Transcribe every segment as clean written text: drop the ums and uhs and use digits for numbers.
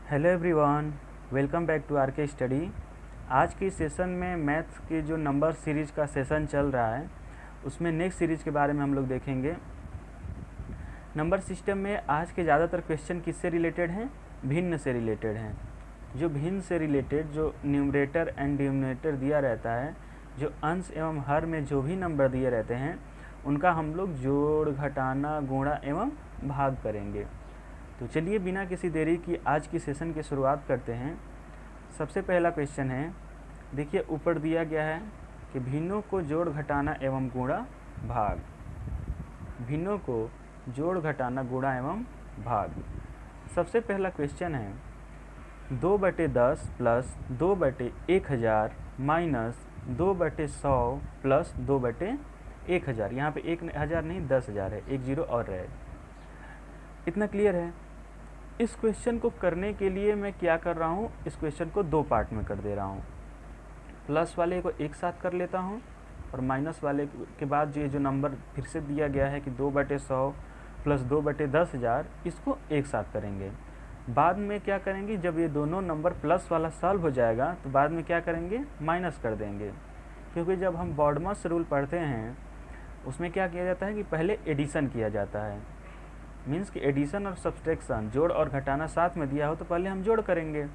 Hello everyone, welcome back to R K study. आज की session में मैथ्स के जो नंबर सीरीज का सेशन चल रहा है उसमें नेक्स्ट सीरीज के बारे में हम लोग देखेंगे। नंबर सिस्टम में आज के ज़्यादातर क्वेश्चन किससे रिलेटेड हैं? भिन्न से रिलेटेड हैं। जो भिन्न से रिलेटेड जो न्यूमरेटर एंड डिनोमिनेटर दिया रहता है, जो अंश एवं हर में जो भी नंबर दिए रहते हैं उनका हम लोग जोड़, घटाना, गुणा एवं भाग करेंगे। तो चलिए बिना किसी देरी की आज की सेशन की शुरुआत करते हैं। सबसे पहला क्वेश्चन है, देखिए ऊपर दिया गया है कि भिन्नों को जोड़, घटाना एवं गुणा भाग। भिन्नों को जोड़, घटाना, गुणा एवं भाग। सबसे पहला क्वेश्चन है 2/10 प्लस 2/1000 माइनस 2/100 प्लस 2/1000। यहाँ पे 1000 नहीं 10,000 है, एक जीरो और रहे। इतना क्लियर है। इस क्वेश्चन को करने के लिए मैं क्या कर रहा हूँ, इस क्वेश्चन को दो पार्ट में कर दे रहा हूँ। प्लस वाले को एक साथ कर लेता हूँ और माइनस वाले के बाद ये जो नंबर फिर से दिया गया है कि 2/100 प्लस 2/10,000, इसको एक साथ करेंगे। बाद में क्या करेंगे, जब ये दोनों नंबर प्लस वाला सॉल्व हो जाएगा तो बाद में क्या करेंगे, माइनस कर देंगे। क्योंकि जब हम बॉडमस रूल पढ़ते हैं उसमें क्या किया जाता है कि पहले एडिशन किया जाता है। मीन्स कि एडिशन और सब्सट्रैक्शन, जोड़ और घटाना साथ में दिया हो तो पहले हम जोड़ करेंगे।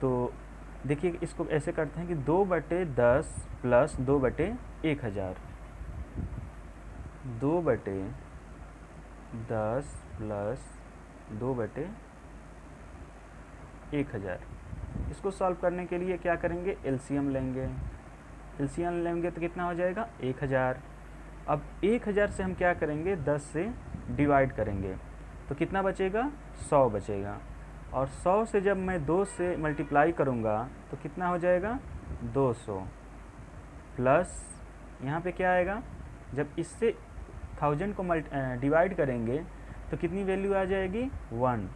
तो देखिए इसको ऐसे करते हैं कि 2/10 प्लस 2/1000, 2/10 प्लस 2/1000। इसको सॉल्व करने के लिए क्या करेंगे, एलसीएम लेंगे। एलसीएम लेंगे तो कितना हो जाएगा, 1000। अब 1000 से हम क्या करेंगे, 10 से डिवाइड करेंगे तो कितना बचेगा, 100 बचेगा। और 100 से जब मैं 2 से मल्टीप्लाई करूँगा तो कितना हो जाएगा, 200 प्लस यहाँ पे क्या आएगा, जब इससे 1000 को डिवाइड करेंगे तो कितनी वैल्यू आ जाएगी, 1।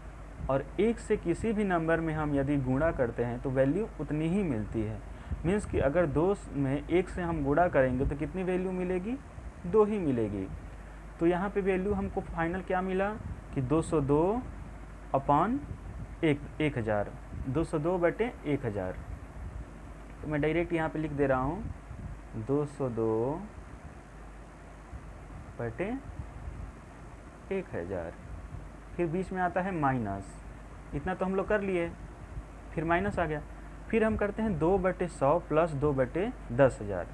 और एक से किसी भी नंबर में हम यदि गुणा करते हैं तो वैल्यू उतनी ही मिलती है। मीन्स कि अगर 2 में 1 से हम गुणा करेंगे तो कितनी वैल्यू मिलेगी, 2 ही मिलेगी। तो यहाँ पे वैल्यू हमको फाइनल क्या मिला कि 202/1000, 202/1000। तो मैं डायरेक्ट यहाँ पे लिख दे रहा हूँ 202/1000। फिर बीच में आता है माइनस, इतना तो हम लोग कर लिए, फिर माइनस आ गया। फिर हम करते हैं 2/100 प्लस 2/10,000,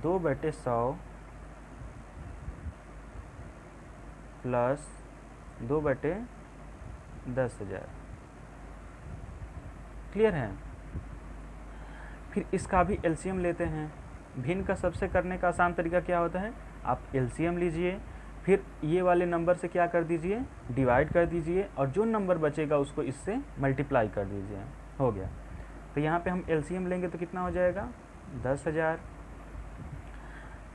2/100 प्लस 2/10,000। क्लियर है। फिर इसका भी एलसीएम लेते हैं। भिन्न का सबसे करने का आसान तरीका क्या होता है, आप एलसीएम लीजिए, फिर ये वाले नंबर से क्या कर दीजिए, डिवाइड कर दीजिए, और जो नंबर बचेगा उसको इससे मल्टीप्लाई कर दीजिए, हो गया। तो यहाँ पे हम एलसीएम लेंगे तो कितना हो जाएगा, 10,000।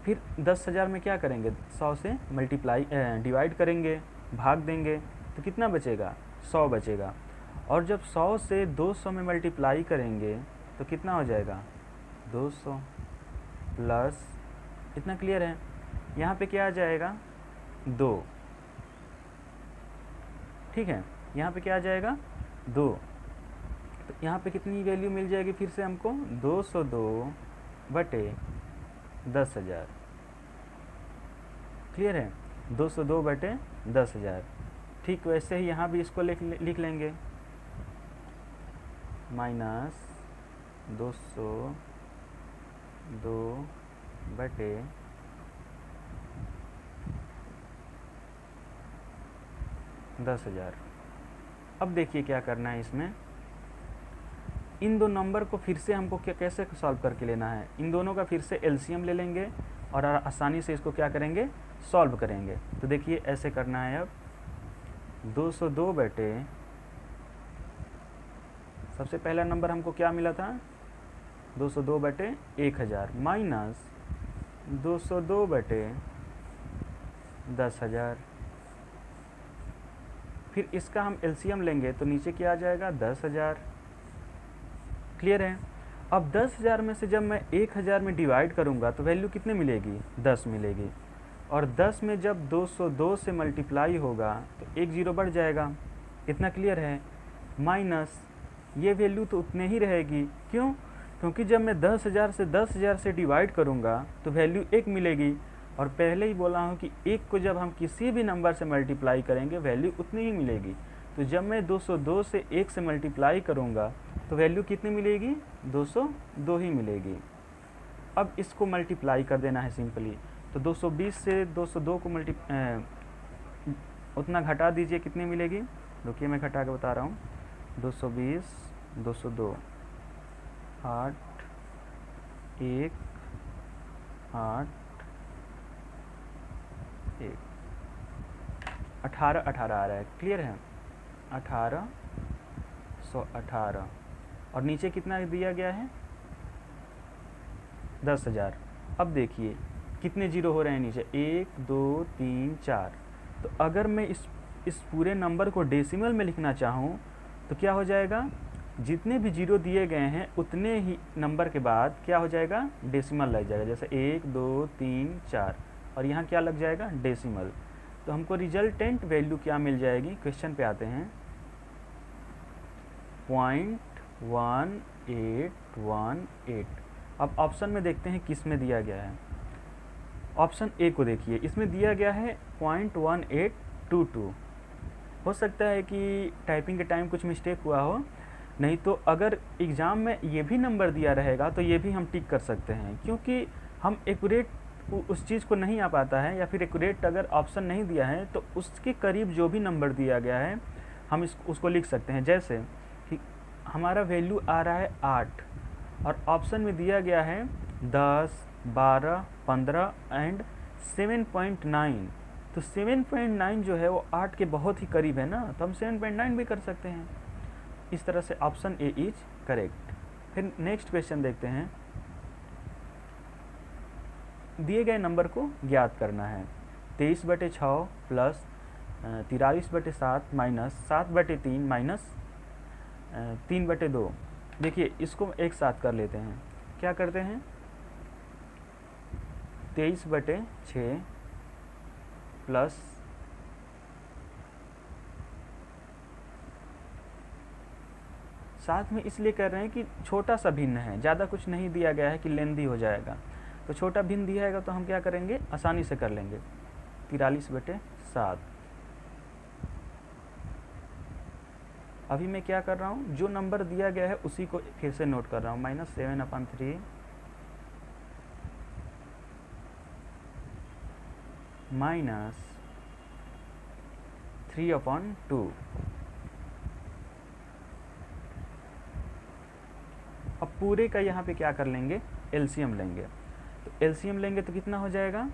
फिर 10,000 में क्या करेंगे, 100 से मल्टीप्लाई डिवाइड करेंगे, भाग देंगे तो कितना बचेगा, 100 बचेगा। और जब 100 से 200 में मल्टीप्लाई करेंगे तो कितना हो जाएगा, 200 प्लस, इतना क्लियर है। यहाँ पे क्या आ जाएगा, 2। ठीक है, यहाँ पे क्या आ जाएगा, 2। तो यहाँ पे कितनी वैल्यू मिल जाएगी फिर से हमको, 202/10,000। क्लियर है, 202/10,000। ठीक वैसे ही यहाँ भी इसको लिख लेंगे, माइनस 202/10,000। अब देखिए क्या करना है इसमें, इन दो नंबर को फिर से हमको कैसे सॉल्व करके लेना है, इन दोनों का फिर से एलसीएम ले लेंगे और आसानी से इसको क्या करेंगे, सॉल्व करेंगे। तो देखिए ऐसे करना है। अब 202 सबसे पहला नंबर हमको क्या मिला था, 202/1000 माइनस 202/10,000। फिर इसका हम एलसीएम लेंगे तो नीचे क्या आ जाएगा, 10,000। क्लियर है। अब 10,000 में से जब मैं 1000 में डिवाइड करूंगा तो वैल्यू कितने मिलेगी, 10 मिलेगी। और 10 में जब 202 से मल्टीप्लाई होगा तो एक जीरो बढ़ जाएगा। इतना क्लियर है। माइनस ये वैल्यू तो उतने ही रहेगी। क्यों? क्योंकि जब मैं 10,000 से डिवाइड करूँगा तो वैल्यू 1 मिलेगी, और पहले ही बोला हूँ कि 1 को जब हम किसी भी नंबर से मल्टीप्लाई करेंगे वैल्यू उतनी ही मिलेगी। तो जब मैं 202 से 1 से मल्टीप्लाई करूँगा तो वैल्यू कितनी मिलेगी? 202 ही मिलेगी। अब इसको मल्टीप्लाई कर देना है सिंपली। तो 220 से 202 को उतना घटा दीजिए, कितनी मिलेगी? रुकिए मैं घटा के बता रहा हूँ। 220 202 8 1 8 1 18 18 आ रहा है, क्लियर है? 1818 और नीचे कितना दिया गया है? 10,000। अब देखिए कितने जीरो हो रहे हैं नीचे, 1 2 3 4। तो अगर मैं इस पूरे नंबर को डेसिमल में लिखना चाहूँ तो क्या हो जाएगा? जितने भी जीरो दिए गए हैं उतने ही नंबर के बाद क्या हो जाएगा? डेसिमल लग जाएगा। जैसे 1 2 3 4 और यहाँ क्या लग जाएगा? डेसिमल। तो हमको रिजल्टेंट वैल्यू क्या मिल जाएगी? क्वेश्चन पे आते हैं। 0.1818। अब ऑप्शन में देखते हैं किस में दिया गया है। ऑप्शन ए को देखिए, इसमें दिया गया है 0.1822। हो सकता है कि टाइपिंग के टाइम कुछ मिस्टेक हुआ हो, नहीं तो अगर एग्ज़ाम में ये भी नंबर दिया रहेगा तो ये भी हम टिक कर सकते हैं, क्योंकि हम एक्यूरेट उस चीज़ को नहीं आ पाता है, या फिर एक्यूरेट अगर ऑप्शन नहीं दिया है तो उसके करीब जो भी नंबर दिया गया है हम उसको लिख सकते हैं। जैसे कि हमारा वैल्यू आ रहा है 8 और ऑप्शन में दिया गया है 10 12 15 एंड 7.9। तो 7.9 जो है वो 8 के बहुत ही करीब है ना, तो हम 7.9 भी कर सकते हैं। इस तरह से ऑप्शन ए इज करेक्ट। फिर नेक्स्ट क्वेश्चन देखते हैं। दिए गए नंबर को ज्ञात करना है। 23/6 प्लस 43/7 माइनस 7/3 माइनस 3/2। देखिए इसको एक साथ कर लेते हैं। क्या करते हैं? 23/6 प्लस 7 में इसलिए कर रहे हैं कि छोटा सा भिन्न है, ज़्यादा कुछ नहीं दिया गया है कि लेंदी हो जाएगा। तो छोटा भिन्न दिया है तो हम क्या करेंगे? आसानी से कर लेंगे। 43/7। अभी मैं क्या कर रहा हूँ? जो नंबर दिया गया है उसी को फिर से नोट कर रहा हूँ। -7/3 माइनस 3/2। अब पूरे का यहाँ पे क्या कर लेंगे? एलसीएम लेंगे। तो एलसीएम लेंगे तो कितना हो जाएगा?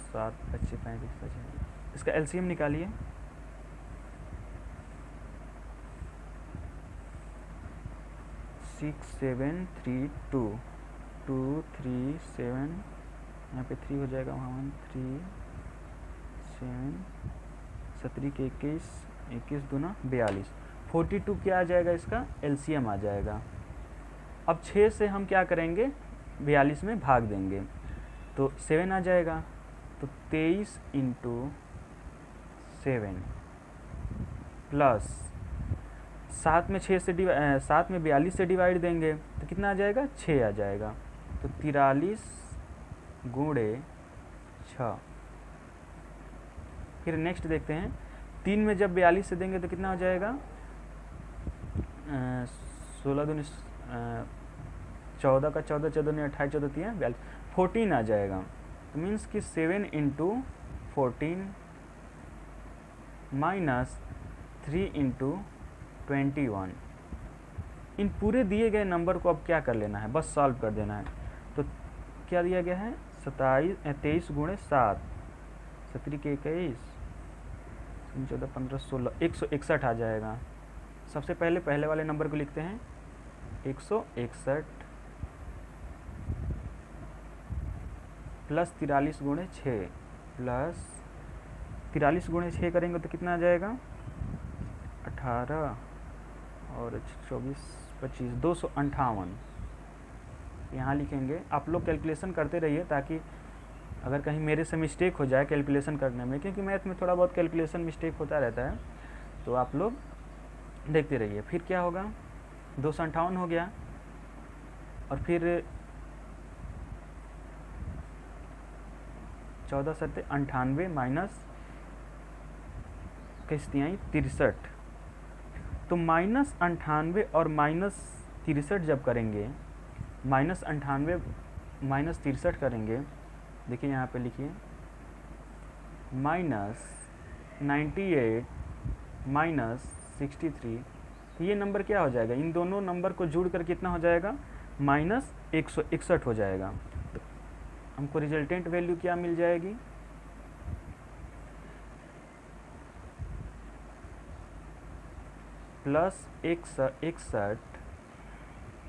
7 25 35। इसका एलसीएम निकालिए। 6 7 3 2 2 3 7, यहाँ पे 3 हो जाएगा, वहाँ 1 3 7 17 के 21 21 दूना 42। 42 क्या आ जाएगा? इसका एलसीएम आ जाएगा। अब 6 से हम क्या करेंगे? 42 में भाग देंगे तो 7 आ जाएगा। तो 23 × 7 प्लस 7 में 42 से डिवाइड देंगे तो कितना आ जाएगा? 6 आ जाएगा। तो 43 × 6। फिर नेक्स्ट देखते हैं। 3 में जब 42 से देंगे तो कितना हो जाएगा? 16 दूनी 14 का 14 14 ने 28 14 3 42 14 आ जाएगा। तो मीन्स कि 7 × 14 माइनस 3 × 21। इन पूरे दिए गए नंबर को अब क्या कर लेना है? बस सॉल्व कर देना है। तो क्या दिया गया है? 23 × 7 17 के 21 14 15 16 161 आ जाएगा। सबसे पहले वाले नंबर को लिखते हैं 161 प्लस 43 × 6 प्लस 43 × 6 करेंगे तो कितना आ जाएगा? 18 और 24 25 258 यहाँ लिखेंगे। आप लोग कैलकुलेशन करते रहिए ताकि अगर कहीं मेरे से मिस्टेक हो जाए कैलकुलेशन करने में, क्योंकि मैथ में थोड़ा बहुत कैलकुलेशन मिस्टेक होता रहता है, तो आप लोग देखते रहिए। फिर क्या होगा, 258 हो गया, और फिर 14 सत्ते 98 माइनस किस्ती आई 63। तो -98 और -63 जब करेंगे, -98 -63 करेंगे, देखिए यहाँ पे लिखिए -98 -63, तो ये नंबर क्या हो जाएगा, इन दोनों नंबर को जोड़ कर कितना हो जाएगा, -161 हो जाएगा। तो हमको रिजल्टेंट वैल्यू क्या मिल जाएगी, +61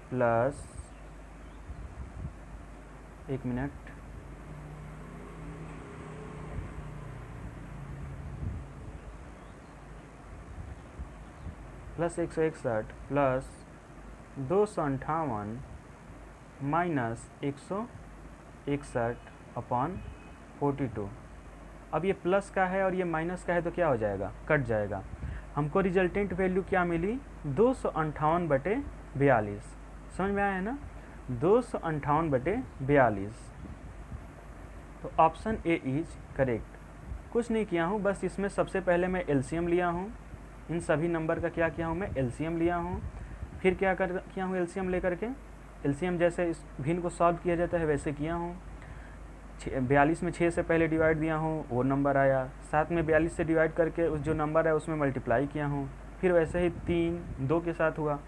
प्लस, एक मिनट, +161 प्लस 258 माइनस 161 अपॉन 42। अब ये प्लस का है और ये माइनस का है, तो क्या हो जाएगा, कट जाएगा। हमको रिजल्टेंट वैल्यू क्या मिली, 258/42। समझ में आया है ना, 258/42। तो ऑप्शन ए इज करेक्ट। कुछ नहीं किया हूँ, बस इसमें सबसे पहले मैं एलसीएम लिया हूँ, इन सभी नंबर का क्या किया हूँ, मैं एलसीएम लिया हूँ। फिर क्या किया हूँ, एलसीएम लेकर के, एलसीएम जैसे इस भिन्न को सॉल्व किया जाता है वैसे किया हूँ। 42 में 6 से पहले डिवाइड दिया हूँ, वो नंबर आया। साथ में 42 से डिवाइड करके उस जो नंबर है उसमें मल्टीप्लाई किया हूँ। फिर वैसे ही 3 2 के साथ हुआ।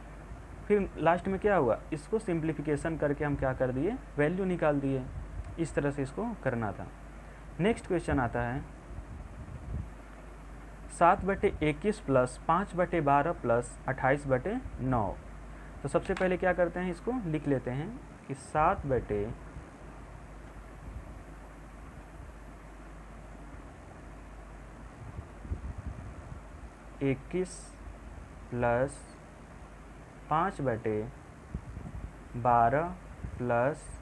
फिर लास्ट में क्या हुआ, इसको सिंप्लीफिकेशन करके हम क्या कर दिए, वैल्यू निकाल दिए। इस तरह से इसको करना था। नेक्स्ट क्वेश्चन आता है 7/21 प्लस 5/12 प्लस 28/9। तो सबसे पहले क्या करते हैं, इसको लिख लेते हैं कि 7/21 प्लस 5/12 प्लस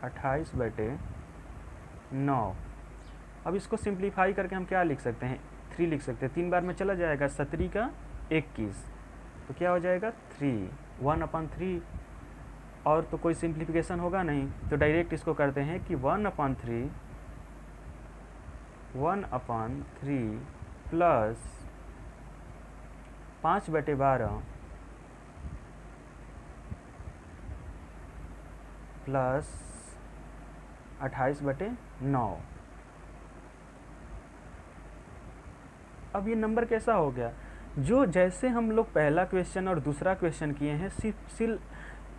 28/9। अब इसको सिंप्लीफाई करके हम क्या लिख सकते हैं, 3 लिख सकते हैं। 3 बार में चला जाएगा, 17 का 21, तो क्या हो जाएगा 3, 1/3। और तो कोई सिंप्लीफिकेशन होगा नहीं, तो डायरेक्ट इसको करते हैं कि 1/3 प्लस 5/12 प्लस 28/9। अब ये नंबर कैसा हो गया, जो जैसे हम लोग पहला क्वेश्चन और दूसरा क्वेश्चन किए हैं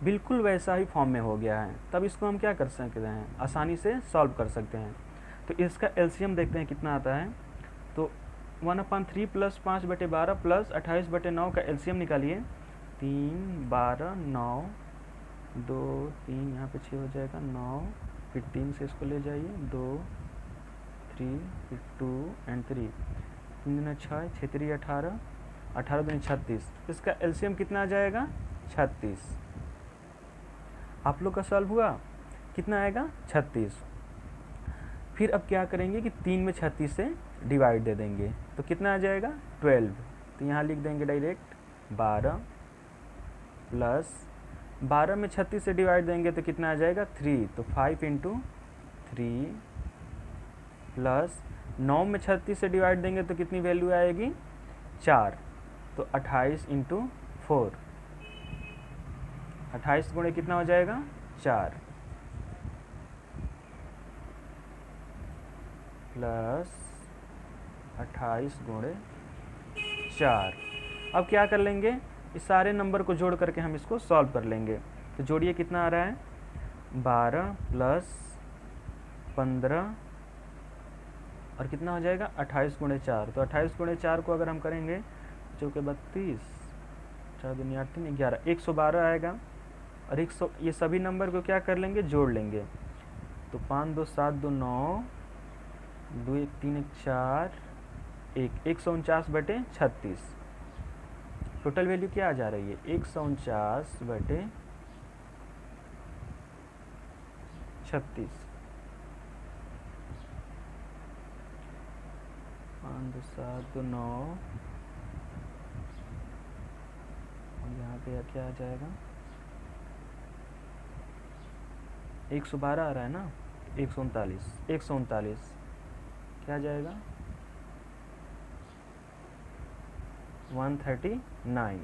बिल्कुल वैसा ही फॉर्म में हो गया है। तब इसको हम क्या कर सकते हैं, आसानी से सॉल्व कर सकते हैं। तो इसका एलसीएम देखते हैं कितना आता है। तो 1/3 प्लस 5/12 प्लस 28/9 का एलसीएम निकालिए। 3 12 9 2 3, यहाँ पे 6 हो जाएगा, 9, फिर 3 से इसको ले जाइए, 2 3 फिर 2 एंड 3, 3 दूनी 6, 6 3 18, 18 दूनी 36। इसका एलसीएम कितना आ जाएगा, 36। आप लोग का सॉल्व हुआ, कितना आएगा, 36। फिर अब क्या करेंगे कि 3 में 36 से डिवाइड दे देंगे, तो कितना आ जाएगा 12। तो यहाँ लिख देंगे डायरेक्ट 12 प्लस 12 में 36 से डिवाइड देंगे तो कितना आ जाएगा 3, तो 5 × 3 प्लस 9 में 36 से डिवाइड देंगे तो कितनी वैल्यू आएगी 4, तो 28 × 4, 28 गुणे कितना हो जाएगा 4 प्लस 28 गुणे 4। अब क्या कर लेंगे, इस सारे नंबर को जोड़ करके हम इसको सॉल्व कर लेंगे। तो जोड़िए कितना आ रहा है 12 प्लस 15 और कितना हो जाएगा 28 गुणे 4। तो 28 गुणे 4 को अगर हम करेंगे जो कि 32, 4 दूनी 8 3 11, 112 आएगा। और 100 ये सभी नंबर को क्या कर लेंगे, जोड़ लेंगे। तो 5 2 7 2 9 2 1 3 1 4 1, 149/36। टोटल वैल्यू क्या आ जा रही है 149/36। 5 2 7 2 9, यहाँ पे क्या आ जाएगा, 112 आ रहा है ना, 139 क्या आ जाएगा, 139।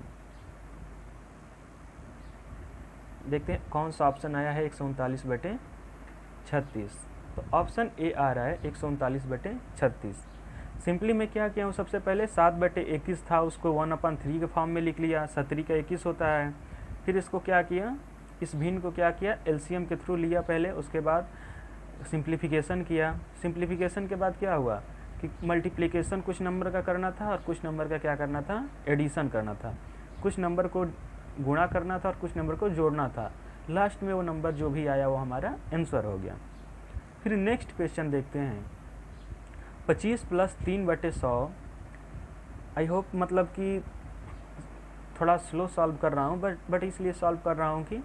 देखते हैं कौन सा ऑप्शन आया है 139/36। तो ऑप्शन ए आ रहा है 139/36। सिंपली मैं क्या किया हूँ, सबसे पहले 7/21 था, उसको 1/3 के फॉर्म में लिख लिया, 70 का 21 होता है। फिर इसको क्या किया, इस भिन्न को क्या किया, एलसीएम के थ्रू लिया पहले, उसके बाद सिंप्लीफिकेशन किया। सिंप्लीफिकेशन के बाद क्या हुआ कि मल्टीप्लिकेशन कुछ नंबर का करना था और कुछ नंबर का क्या करना था, एडिशन करना था। कुछ नंबर को गुणा करना था और कुछ नंबर को जोड़ना था। लास्ट में वो नंबर जो भी आया वो हमारा आंसर हो गया। फिर नेक्स्ट क्वेश्चन देखते हैं, 25 + 3/100। आई होप मतलब कि थोड़ा स्लो सॉल्व कर रहा हूँ, बट इसलिए सॉल्व कर रहा हूँ कि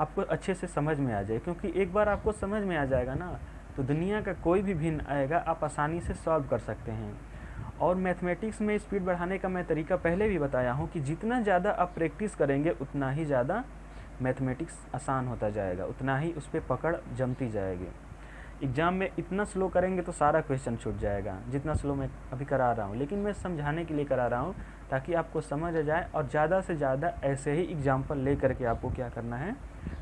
आपको अच्छे से समझ में आ जाए, क्योंकि एक बार आपको समझ में आ जाएगा ना, तो दुनिया का कोई भी भिन्न आएगा आप आसानी से सॉल्व कर सकते हैं। और मैथमेटिक्स में स्पीड बढ़ाने का मैं तरीका पहले भी बताया हूँ कि जितना ज़्यादा आप प्रैक्टिस करेंगे उतना ही ज़्यादा मैथमेटिक्स आसान होता जाएगा, उतना ही उस पर पकड़ जमती जाएगी। एग्ज़ाम में इतना स्लो करेंगे तो सारा क्वेश्चन छूट जाएगा, जितना स्लो मैं अभी करा रहा हूँ, लेकिन मैं समझाने के लिए करा रहा हूँ ताकि आपको समझ आ जाए, और ज़्यादा से ज़्यादा ऐसे ही एग्जाम्पल ले करके आपको क्या करना है,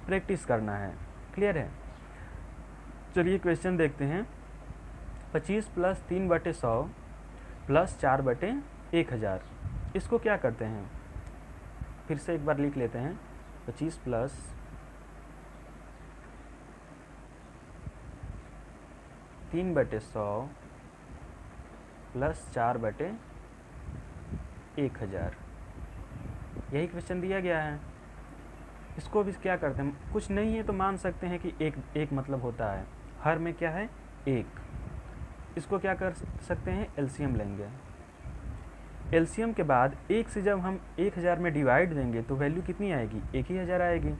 प्रैक्टिस करना है। क्लियर है? चलिए क्वेश्चन देखते हैं। 25 + 3/100 + 4/1000। इसको क्या करते हैं, फिर से एक बार लिख लेते हैं। 25 + 3/100 + 4/1000, यही क्वेश्चन दिया गया है। इसको भी क्या करते हैं, कुछ नहीं है तो मान सकते हैं कि एक मतलब होता है, हर में क्या है, एक। इसको क्या कर सकते हैं, एलसीएम लेंगे। एलसीएम के बाद एक से जब हम 1000 में डिवाइड देंगे तो वैल्यू कितनी आएगी, 1000 आएगी।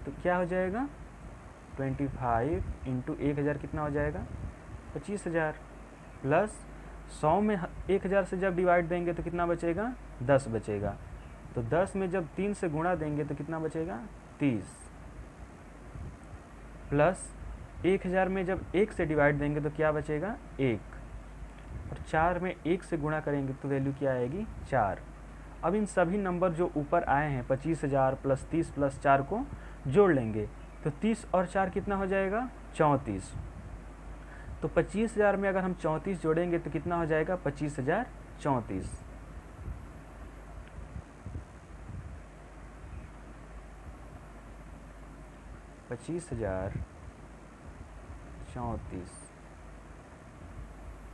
तो क्या हो जाएगा, 25 × 1000 कितना हो जाएगा, 25000, प्लस 100 में 1000 से जब डिवाइड देंगे तो कितना बचेगा, 10 बचेगा। तो 10 में जब 3 से गुणा देंगे तो कितना बचेगा, 30, प्लस 1000 में जब 1 से डिवाइड देंगे तो क्या बचेगा, 1, और 4 में 1 से गुणा करेंगे तो वैल्यू क्या आएगी, 4। अब इन सभी नंबर जो ऊपर आए हैं 25000 + 30 + 4 को जोड़ लेंगे तो 30 और 4 कितना हो जाएगा, 34। तो 25000 में अगर हम 34 जोड़ेंगे तो कितना हो जाएगा, 25034।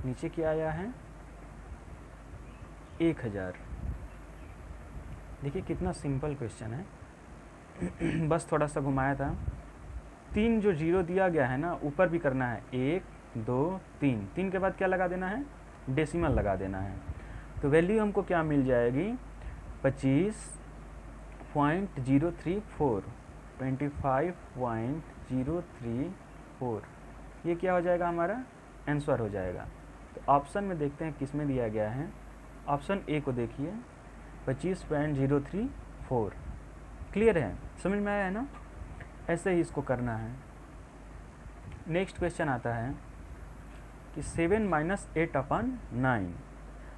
नीचे क्या आया है, 1000। देखिए कितना सिंपल क्वेश्चन है, बस थोड़ा सा घुमाया था। 3 जो जीरो दिया गया है ना, ऊपर भी करना है, 1 2 3, 3 के बाद क्या लगा देना है, डेसिमल लगा देना है। तो वैल्यू हमको क्या मिल जाएगी, 25.034, 25.034, ये क्या हो जाएगा, हमारा आंसर हो जाएगा। तो ऑप्शन में देखते हैं किस में दिया गया है। ऑप्शन ए को देखिए, 25.034। क्लियर है, समझ में आया है ना? ऐसे ही इसको करना है। नेक्स्ट क्वेश्चन आता है कि 7 - 8/9।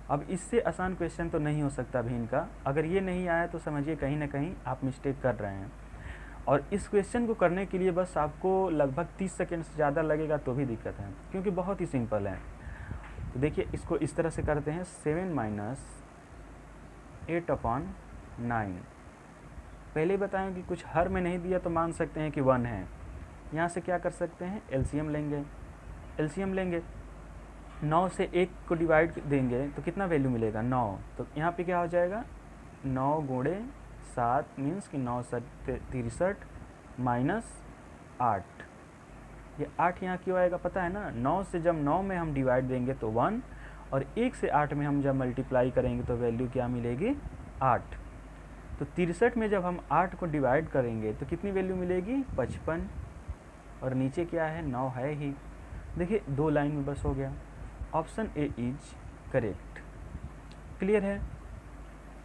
अब इससे आसान क्वेश्चन तो नहीं हो सकता भी इनका। अगर ये नहीं आया तो समझिए कहीं ना कहीं आप मिस्टेक कर रहे हैं। और इस क्वेश्चन को करने के लिए बस आपको लगभग 30 सेकेंड से ज़्यादा लगेगा तो भी दिक्कत है, क्योंकि बहुत ही सिंपल है। तो देखिए इसको इस तरह से करते हैं, 7 - 8/9। पहले ही बताएं कि कुछ हर में नहीं दिया तो मान सकते हैं कि 1 है। यहाँ से क्या कर सकते हैं, एलसीएम लेंगे। एलसीएम लेंगे, 9 से 1 को डिवाइड देंगे तो कितना वैल्यू मिलेगा, 9। तो यहाँ पे क्या हो जाएगा, 9 × 7 मीन्स कि 9 × 7 63 -8। ये 8 यहाँ क्यों आएगा पता है ना, 9 से जब 9 में हम डिवाइड देंगे तो 1, और 1 से 8 में हम जब मल्टीप्लाई करेंगे तो वैल्यू क्या मिलेगी, 8। तो 63 में जब हम 8 को डिवाइड करेंगे तो कितनी वैल्यू मिलेगी, 55, और नीचे क्या है, 9 है ही। देखिए 2 लाइन में बस हो गया। Option A is correct. Clear है।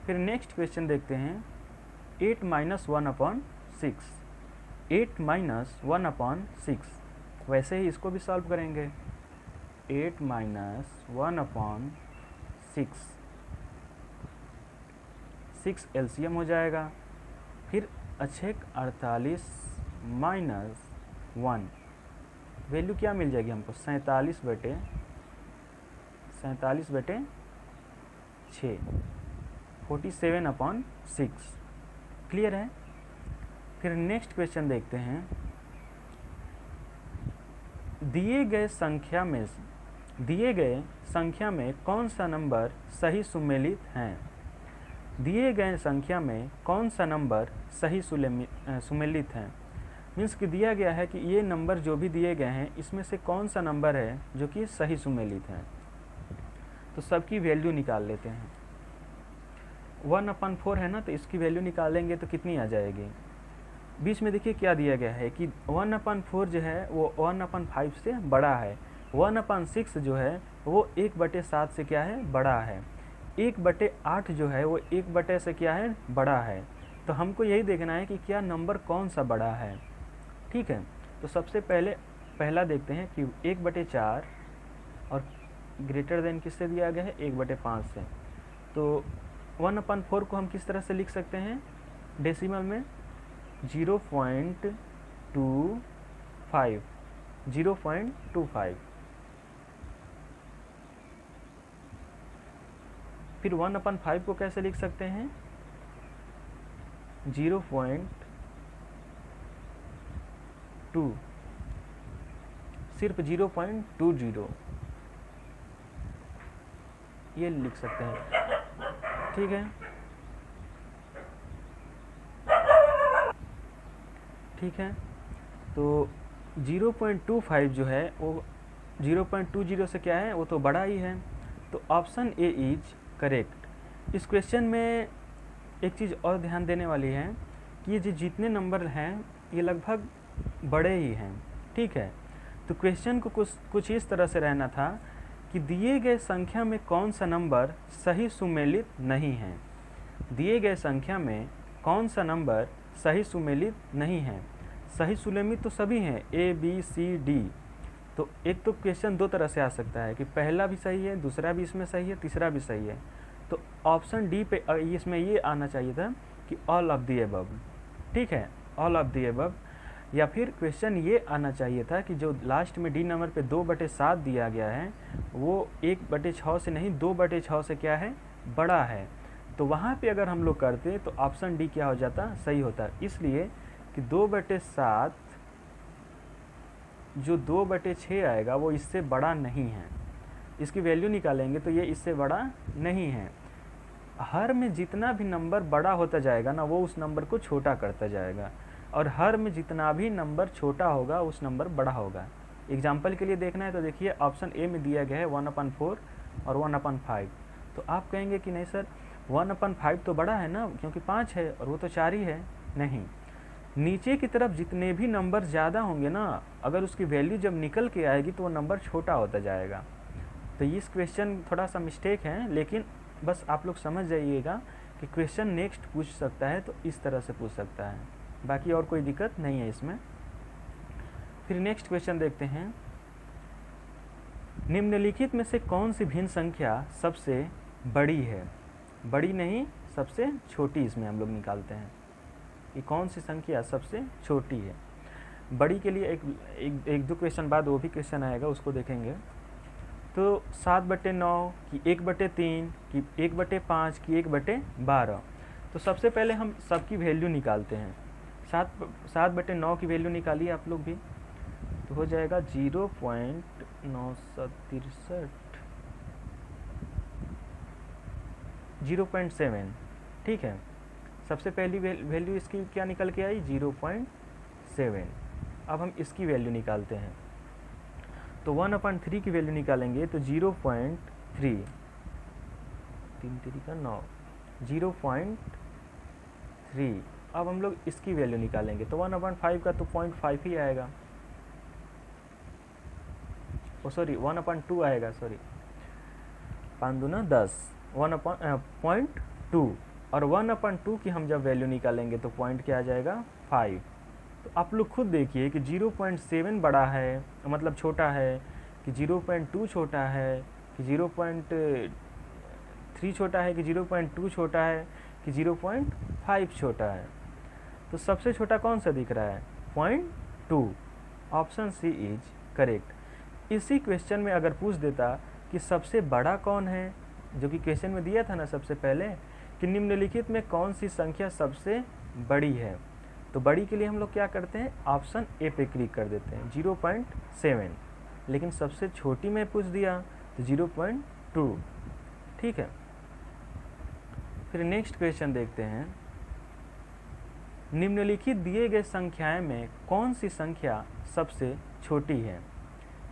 फिर नेक्स्ट क्वेश्चन देखते हैं 8 - 1/6। 8 - 1/6, वैसे ही इसको भी सॉल्व करेंगे। 8 - 1/6, 6 एलसीएम हो जाएगा। फिर 48 माइनस 1, वैल्यू क्या मिल जाएगी हमको? 47/6, 47/6। क्लियर है। फिर नेक्स्ट क्वेश्चन देखते हैं, दिए गए संख्या में कौन सा नंबर सही सुमेलित हैं? दिए गए संख्या में कौन सा नंबर सही सुमेलित हैं? मीन्स कि दिया गया है कि ये नंबर जो भी दिए गए हैं इसमें से कौन सा नंबर है जो कि सही सुमेलित है। तो सबकी वैल्यू निकाल लेते हैं। 1/4 है ना, तो इसकी वैल्यू निकालेंगे तो कितनी आ जाएगी? बीच में देखिए क्या दिया गया है कि 1/4 जो है वो 1/5 से बड़ा है। 1/6 जो है वो 1/7 से क्या है? बड़ा है। 1/8 जो है वो 1 से क्या है? बड़ा है। तो हमको यही देखना है कि क्या नंबर कौन सा बड़ा है। ठीक है, तो सबसे पहला देखते हैं कि 1/4 और ग्रेटर देन किससे दिया गया है? 1/5 से। तो 1/4 को हम किस तरह से लिख सकते हैं डेसिमल में? 0.25, 0.25। फिर 1/5 को कैसे लिख सकते हैं? 0.2, सिर्फ 0.20 ये लिख सकते हैं। ठीक है, ठीक है। तो 0.25 जो है वो 0.20 से क्या है? वो तो बड़ा ही है। तो ऑप्शन ए इज करेक्ट। इस क्वेश्चन में एक चीज़ और ध्यान देने वाली है कि ये जो जितने नंबर हैं ये लगभग बड़े ही हैं। ठीक है, तो क्वेश्चन को कुछ इस तरह से रहना था कि दिए गए संख्या में कौन सा नंबर सही सुमेलित नहीं है। दिए गए संख्या में कौन सा नंबर सही सुमेलित नहीं है। सही सुमेलित तो सभी हैं, ए बी सी डी। तो एक तो क्वेश्चन दो तरह से आ सकता है कि पहला भी सही है, दूसरा भी इसमें सही है, तीसरा भी सही है। तो ऑप्शन डी पे इसमें ये आना चाहिए था कि ऑल ऑफ द अबव। ठीक है, ऑल ऑफ द अबव। या फिर क्वेश्चन ये आना चाहिए था कि जो लास्ट में डी नंबर पे 2/7 दिया गया है वो 1/6 से नहीं 2/6 से क्या है? बड़ा है। तो वहाँ पे अगर हम लोग करते तो ऑप्शन डी क्या हो जाता? सही होता। इसलिए कि 2/7 जो 2/6 आएगा वो इससे बड़ा नहीं है। इसकी वैल्यू निकालेंगे तो ये इससे बड़ा नहीं है। हर में जितना भी नंबर बड़ा होता जाएगा ना वो उस नंबर को छोटा करता जाएगा, और हर में जितना भी नंबर छोटा होगा उस नंबर बड़ा होगा। एग्जाम्पल के लिए देखना है तो देखिए ऑप्शन ए में दिया गया है 1/4 और 1/5। तो आप कहेंगे कि नहीं सर 1/5 तो बड़ा है ना, क्योंकि 5 है और वो तो 4 ही है। नहीं, नीचे की तरफ जितने भी नंबर ज़्यादा होंगे ना, अगर उसकी वैल्यू जब निकल के आएगी तो वो नंबर छोटा होता जाएगा। तो इस क्वेश्चन थोड़ा सा मिस्टेक है, लेकिन बस आप लोग समझ जाइएगा कि क्वेश्चन नेक्स्ट पूछ सकता है तो इस तरह से पूछ सकता है, बाकी और कोई दिक्कत नहीं है इसमें। फिर नेक्स्ट क्वेश्चन देखते हैं, निम्नलिखित में से कौन सी भिन्न संख्या सबसे बड़ी है? बड़ी नहीं, सबसे छोटी इसमें हम लोग निकालते हैं कि कौन सी संख्या सबसे छोटी है। बड़ी के लिए एक दो क्वेश्चन बाद वो भी क्वेश्चन आएगा, उसको देखेंगे। तो 7/9 की 1/3 की 1/5 की 1/12। तो सबसे पहले हम सबकी वैल्यू निकालते हैं। 7/9 की वैल्यू निकालिए आप लोग भी, तो हो जाएगा 0.963, 0.7। ठीक है, सबसे पहली वैल्यू इसकी क्या निकल के आई? 0.7। अब हम इसकी वैल्यू निकालते हैं। तो 1/3 की वैल्यू निकालेंगे तो 0.3, 3 3 का 9, 0.3। अब हम लोग इसकी वैल्यू निकालेंगे तो 1/5 का तो 0.5 ही आएगा। ओ सॉरी 1/2 आएगा, सॉरी 5 दूना 10, 1/.2, और 1/2 की हम जब वैल्यू निकालेंगे तो पॉइंट क्या आ जाएगा 5। तो आप लोग खुद देखिए कि 0.7 बड़ा है, मतलब छोटा है, कि 0.2 छोटा है, कि 0.3 छोटा है, कि 0.2 छोटा है, कि 0.5 छोटा है। तो सबसे छोटा कौन सा दिख रहा है 0.2। Option C is correct. इसी क्वेश्चन में अगर पूछ देता कि सबसे बड़ा कौन है, जो कि क्वेश्चन में दिया था ना सबसे पहले, कि निम्नलिखित में कौन सी संख्या सबसे बड़ी है, तो बड़ी के लिए हम लोग क्या करते हैं, ऑप्शन ए पे क्लिक कर देते हैं 0.7। लेकिन सबसे छोटी में पूछ दिया तो 0.2। ठीक है, फिर नेक्स्ट क्वेश्चन देखते हैं। निम्नलिखित दिए गए संख्याएं में कौन सी संख्या सबसे छोटी है।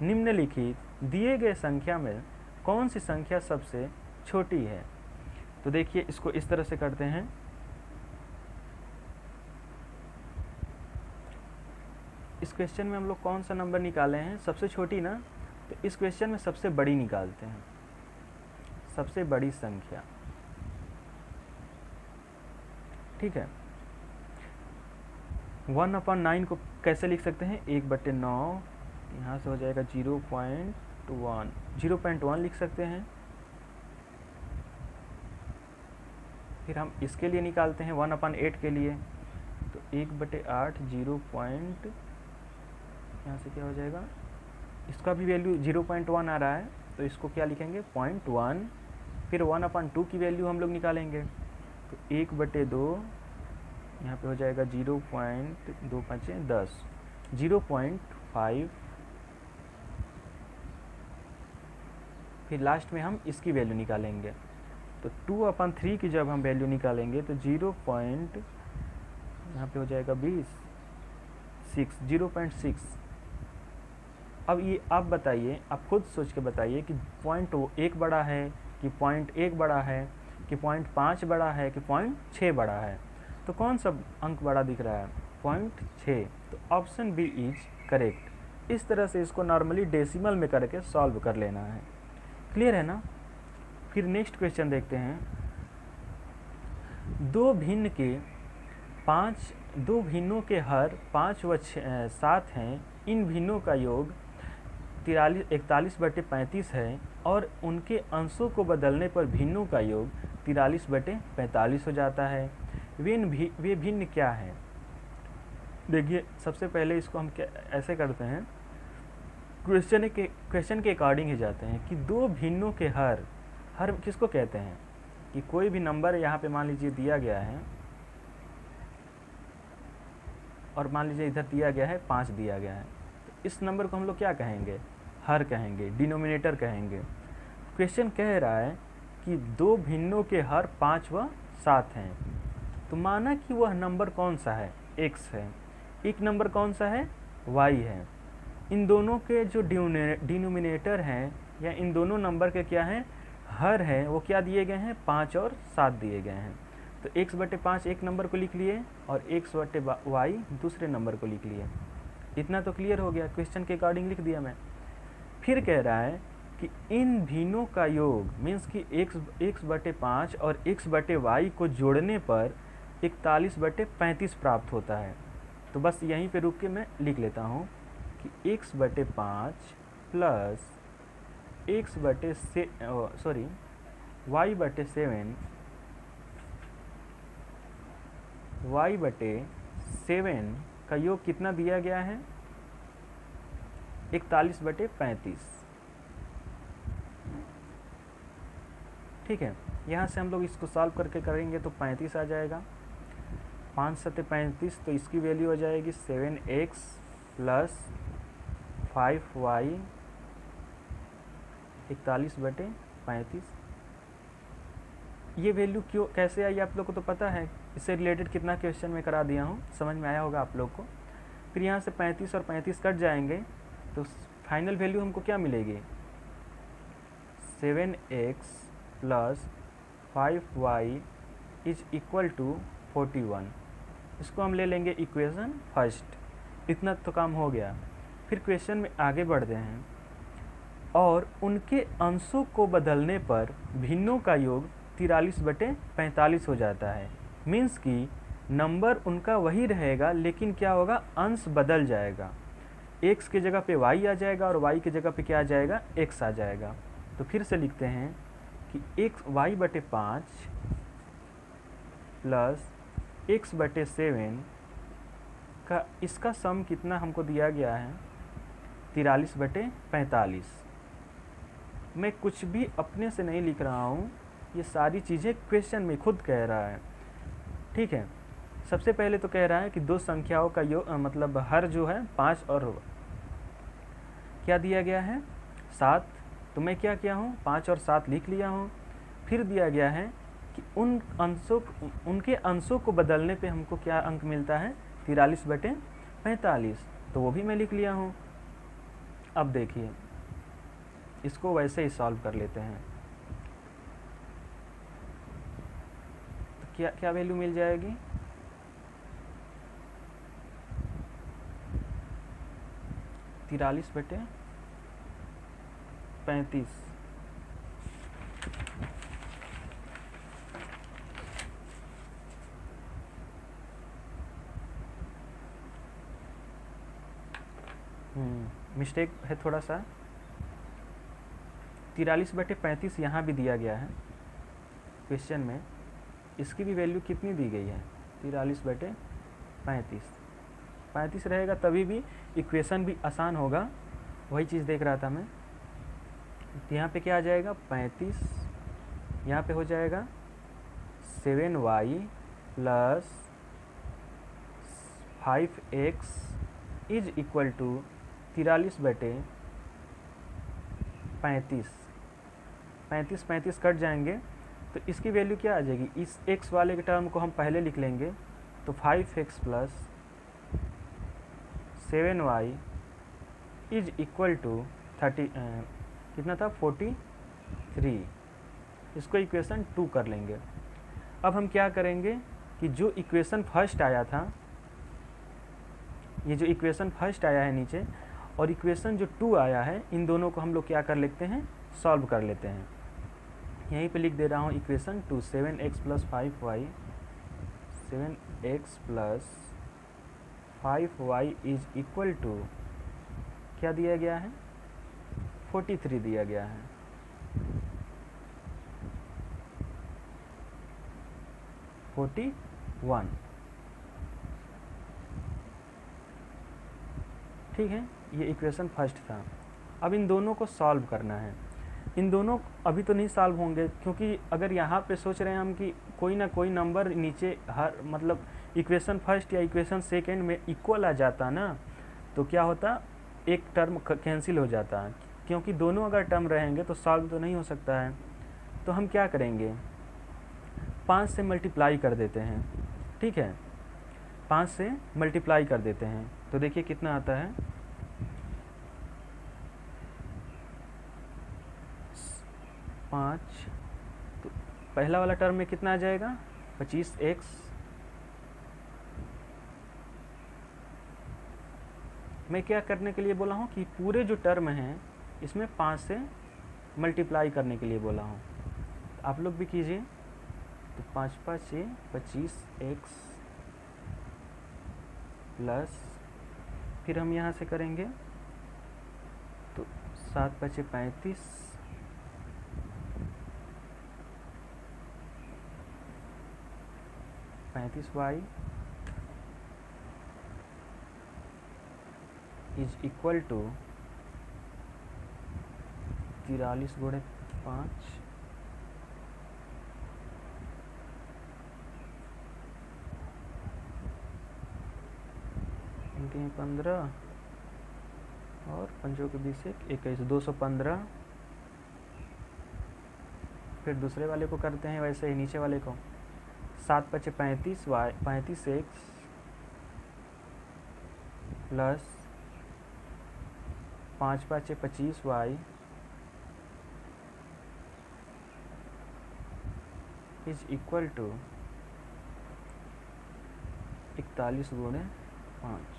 निम्नलिखित दिए गए संख्या में कौन सी संख्या सबसे छोटी है। तो देखिए इसको इस तरह से करते हैं। इस क्वेश्चन में हम लोग कौन सा नंबर निकाले हैं, सबसे छोटी ना, तो इस क्वेश्चन में सबसे बड़ी निकालते हैं, सबसे बड़ी संख्या। ठीक है, 1/9 को कैसे लिख सकते हैं, 1/9, यहाँ से हो जाएगा 0.1 लिख सकते हैं। फिर हम इसके लिए निकालते हैं 1/8 के लिए, तो 1/8 यहाँ से क्या हो जाएगा, इसका भी वैल्यू 0.1 आ रहा है, तो इसको क्या लिखेंगे 0.1। फिर 1/2 की वैल्यू हम लोग निकालेंगे, तो 1/2 यहाँ पे हो जाएगा 0.2×5 = 0.5। फिर लास्ट में हम इसकी वैल्यू निकालेंगे, तो 2/3 की जब हम वैल्यू निकालेंगे तो 0. यहाँ पे हो जाएगा 0.6। अब ये आप बताइए, आप खुद सोच के बताइए कि 0.1 बड़ा है, कि 0.1 बड़ा है, कि 0.5 बड़ा है, कि 0.6 बड़ा है। तो कौन सा अंक बड़ा दिख रहा है 0.6। तो ऑप्शन बी इज करेक्ट। इस तरह से इसको नॉर्मली डेसिमल में करके सॉल्व कर लेना है। क्लियर है ना। फिर नेक्स्ट क्वेश्चन देखते हैं। दो भिन्नों के हर 5 व 7 हैं। इन भिन्नों का योग 41/35 है और उनके अंशों को बदलने पर भिन्नों का योग 43/45 हो जाता है। वे भिन्न क्या हैं। देखिए सबसे पहले इसको हम ऐसे करते हैं, क्वेश्चन के अकॉर्डिंग ही जाते हैं कि दो भिन्नों के हर किसको कहते हैं, कि कोई भी नंबर यहाँ पे मान लीजिए दिया गया है, और मान लीजिए इधर दिया गया है 5 दिया गया है, तो इस नंबर को हम लोग क्या कहेंगे, हर कहेंगे, डिनोमिनेटर कहेंगे। क्वेश्चन कह रहा है कि दो भिन्नों के हर 5 व 7 हैं, तो माना कि वह नंबर कौन सा है, x है, एक नंबर कौन सा है, y है। इन दोनों के जो डिनोमिनेटर हैं, या इन दोनों नंबर के क्या हैं, हर है, वो क्या दिए गए हैं, 5 और 7 दिए गए हैं। तो x/5 एक नंबर को लिख लिए और x/y दूसरे नंबर को लिख लिए। इतना तो क्लियर हो गया, क्वेश्चन के अकॉर्डिंग लिख दिया मैं। फिर कह रहा है कि इन भिन्नों का योग मीन्स कि x/5 और x/y को जोड़ने पर 41/35 प्राप्त होता है। तो बस यहीं पे रुक के मैं लिख लेता हूँ कि x/5 प्लस y/7 का योग कितना दिया गया है, 41/35। ठीक है, यहाँ से हम लोग इसको सॉल्व करके करेंगे तो 35 आ जाएगा। 5 × 35, तो इसकी वैल्यू हो जाएगी 7x प्लस 5y 41/35। ये वैल्यू क्यों कैसे आई आप लोग को तो पता है, इससे रिलेटेड कितना क्वेश्चन में करा दिया हूँ, समझ में आया होगा आप लोग को। फिर यहाँ से 35 और 35 कट जाएंगे, तो फाइनल वैल्यू हमको क्या मिलेगी, 7x प्लस 5y = 41। इसको हम ले लेंगे इक्वेशन फर्स्ट। इतना तो काम हो गया। फिर क्वेश्चन में आगे बढ़ते हैं। और उनके अंशों को बदलने पर भिन्नों का योग 43/45 हो जाता है। मीन्स कि नंबर उनका वही रहेगा, लेकिन क्या होगा, अंश बदल जाएगा। x की जगह पे y आ जाएगा और y की जगह पे क्या आ जाएगा, x आ जाएगा। तो फिर से लिखते हैं कि y/5 प्लस x/7 का इसका सम कितना हमको दिया गया है, 43/45। मैं कुछ भी अपने से नहीं लिख रहा हूँ, ये सारी चीज़ें क्वेश्चन में खुद कह रहा है। ठीक है, सबसे पहले तो कह रहा है कि दो संख्याओं का योग मतलब हर जो है 5 और क्या दिया गया है 7। तो मैं क्या किया हूँ, 5 और 7 लिख लिया हूँ। फिर दिया गया है कि उनके अंशों को बदलने पे हमको क्या अंक मिलता है, 43/45। तो वो भी मैं लिख लिया हूँ। अब देखिए, इसको वैसे ही सॉल्व कर लेते हैं। तो क्या क्या वैल्यू मिल जाएगी, 43/35। मिस्टेक है थोड़ा सा, 43/35 यहाँ भी दिया गया है क्वेश्चन में। इसकी भी वैल्यू कितनी दी गई है, 43/35। 35 रहेगा तभी भी इक्वेशन भी आसान होगा, वही चीज़ देख रहा था मैं। तो यहाँ पे क्या आ जाएगा, 35, यहाँ पे हो जाएगा 7y plus 5x is equal to 43/35। 35 कट जाएंगे तो इसकी वैल्यू क्या आ जाएगी, इस x वाले के टर्म को हम पहले लिख लेंगे। तो 5x plus 7y is equal to 30 कितना था, 43। इसको इक्वेशन 2 कर लेंगे। अब हम क्या करेंगे कि जो इक्वेशन फर्स्ट आया था, ये जो इक्वेशन फर्स्ट आया है नीचे, और इक्वेशन जो 2 आया है, इन दोनों को हम लोग क्या कर लेते हैं, सॉल्व कर लेते हैं। यहीं पे लिख दे रहा हूँ equation 2, 7x plus 5y, 7x plus 5y is equal to क्या दिया गया है, 43 दिया गया है। ठीक है, ये इक्वेशन फर्स्ट था। अब इन दोनों को सॉल्व करना है। इन दोनों अभी तो नहीं सॉल्व होंगे, क्योंकि अगर यहाँ पे सोच रहे हैं हम कि कोई ना कोई नंबर नीचे हर मतलब इक्वेशन फर्स्ट या इक्वेशन सेकंड में इक्वल आ जाता ना, तो क्या होता, एक टर्म कैंसिल हो जाता। क्योंकि दोनों अगर टर्म रहेंगे तो सॉल्व तो नहीं हो सकता है। तो हम क्या करेंगे, 5 से मल्टीप्लाई कर देते हैं। ठीक है, 5 से मल्टीप्लाई कर देते हैं तो देखिए कितना आता है, 5। तो पहला वाला टर्म में कितना आ जाएगा, 25x मैं क्या करने के लिए बोला हूँ कि पूरे जो टर्म हैं इसमें 5 से मल्टीप्लाई करने के लिए बोला हूँ। तो आप लोग भी कीजिए। तो 5 5 से 25x प्लस, फिर हम यहाँ से करेंगे तो 7 5 35, 35y इज इक्वल टू 43 × 5 15 और 5 के 20 21, 215। फिर दूसरे वाले को करते हैं वैसे ही, नीचे वाले को 7 5 35 y 35x plus 5 5 25y is equal to 41 × 5। 41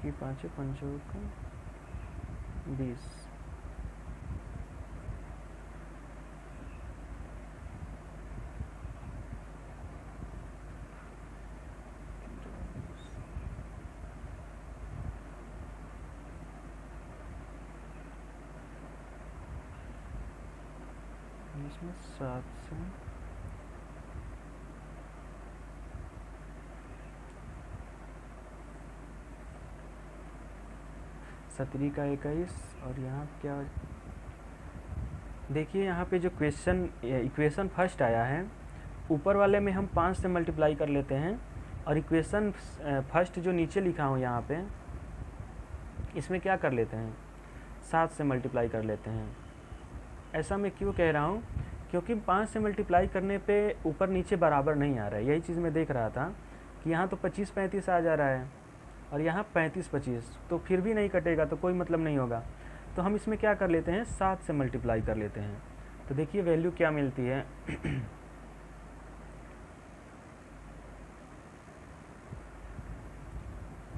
की 5 पंचों का 20। इसमें 7 से 17 का 21 और यहाँ क्या देखिए, यहाँ पे जो इक्वेशन फर्स्ट आया है, ऊपर वाले में हम 5 से मल्टीप्लाई कर लेते हैं, और इक्वेशन फर्स्ट जो नीचे लिखा हूँ यहाँ पे, इसमें क्या कर लेते हैं, 7 से मल्टीप्लाई कर लेते हैं। ऐसा मैं क्यों कह रहा हूँ, क्योंकि 5 से मल्टीप्लाई करने पे ऊपर नीचे बराबर नहीं आ रहा है। यही चीज़ मैं देख रहा था कि यहाँ तो 25 35 आ जा रहा है और यहाँ 35 25, तो फिर भी नहीं कटेगा, तो कोई मतलब नहीं होगा। तो हम इसमें क्या कर लेते हैं, 7 से मल्टीप्लाई कर लेते हैं। तो देखिए वैल्यू क्या मिलती है।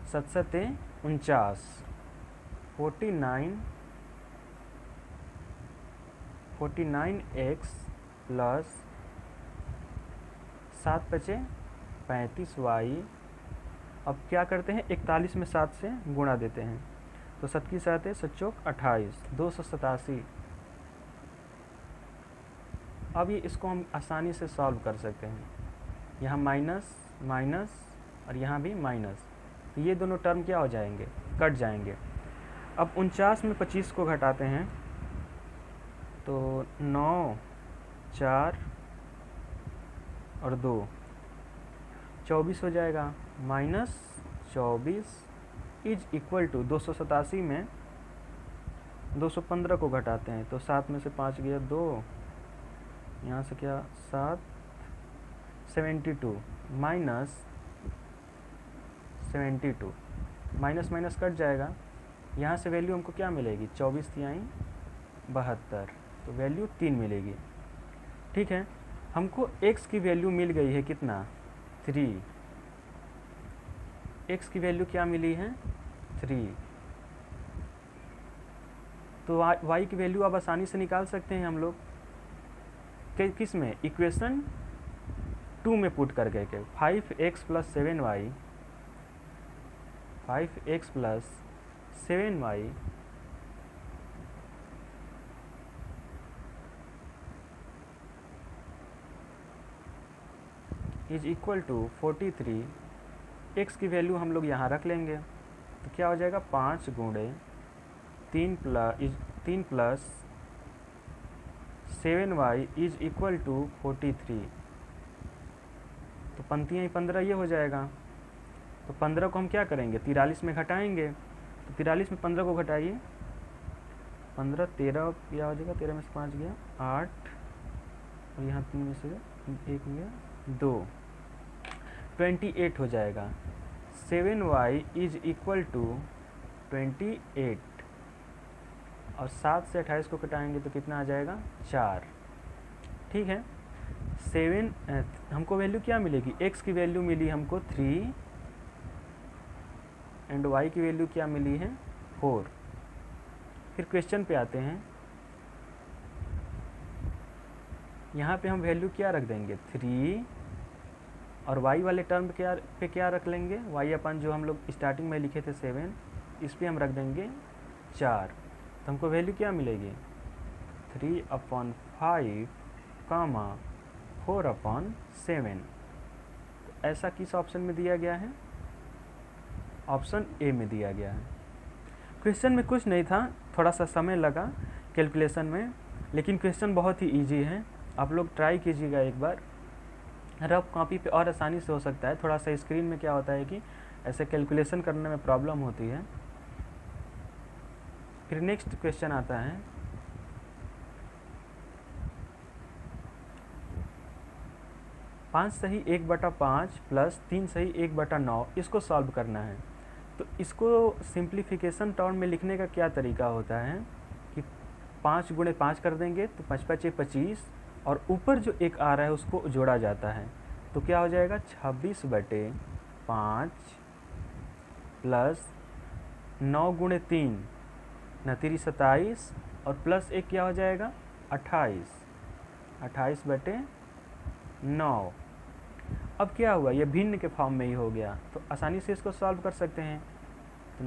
7 7 49, 49x प्लस 7 बचे 35y। अब क्या करते हैं, 41 में 7 से गुणा देते हैं, तो 7 की 7 है, 7 चौक 28, 287। अब ये इसको हम आसानी से सॉल्व कर सकते हैं। यहाँ माइनस माइनस और यहाँ भी माइनस, तो ये दोनों टर्म क्या हो जाएंगे, कट जाएंगे। अब 49 में 25 को घटाते हैं, तो 9 4 और 2 24 हो जाएगा। माइनस 24 इज इक्वल टू 287 में 215 को घटाते हैं, तो 7 में से 5 गया 2, यहाँ से क्या 7 72 माइनस 72, माइनस माइनस कट जाएगा। यहाँ से वैल्यू हमको क्या मिलेगी, 24 तिहाई 72, तो वैल्यू 3 मिलेगी। ठीक है, हमको x की वैल्यू मिल गई है कितना, 3। x की वैल्यू क्या मिली है, 3। तो y की वैल्यू अब आसानी से निकाल सकते हैं हम लोग, किस में, इक्वेशन 2 में पुट करके के 5x plus 7y, 5x plus 7y is equal to 43। x की वैल्यू हम लोग यहाँ रख लेंगे, तो क्या हो जाएगा, 5 गुणे 3 plus 7y is equal to 43। तो पंक्तियाँ 15 ये हो जाएगा। तो 15 को हम क्या करेंगे, 43 में घटाएंगे, तो 43 में 15 को घटाइए, 15 13 क्या हो जाएगा, 13 में से 5 गया 8, और यहाँ 3 में से 1 गया 2, 28 हो जाएगा। 7y इज इक्वल टू 28, और 7 से 28 को घटाएंगे तो कितना आ जाएगा, 4। ठीक है, 7 हमको वैल्यू क्या मिलेगी, x की वैल्यू मिली हमको 3 एंड y की वैल्यू क्या मिली है, 4। फिर क्वेश्चन पे आते हैं, यहाँ पे हम वैल्यू क्या रख देंगे, 3, और y वाले टर्म पे क्या रख लेंगे, y अपन जो हम लोग स्टार्टिंग में लिखे थे 7, इस पर हम रख देंगे 4। तो हमको वैल्यू क्या मिलेगी, 3/5 कामा 4/7। तो ऐसा किस ऑप्शन में दिया गया है, ऑप्शन ए में दिया गया है। क्वेश्चन में कुछ नहीं था, थोड़ा सा समय लगा कैलकुलेशन में, लेकिन क्वेश्चन बहुत ही इजी है। आप लोग ट्राई कीजिएगा एक बार, रफ कॉपी पे और आसानी से हो सकता है। थोड़ा सा स्क्रीन में क्या होता है कि ऐसे कैलकुलेशन करने में प्रॉब्लम होती है। फिर नेक्स्ट क्वेश्चन आता है, पाँच सही 1/5 प्लस 3 सही 1/9, इसको सॉल्व करना है। तो इसको सिंप्लीफिकेशन टर्म में लिखने का क्या तरीका होता है कि 5 गुणे 5 कर देंगे, तो 5 5 25, और ऊपर जो एक आ रहा है उसको जोड़ा जाता है, तो क्या हो जाएगा, 26/5 प्लस 9 गुणे 3 9 27 और प्लस 1 क्या हो जाएगा 28, 28/9। अब क्या हुआ, ये भिन्न के फॉर्म में ही हो गया, तो आसानी से इसको सॉल्व कर सकते हैं। तो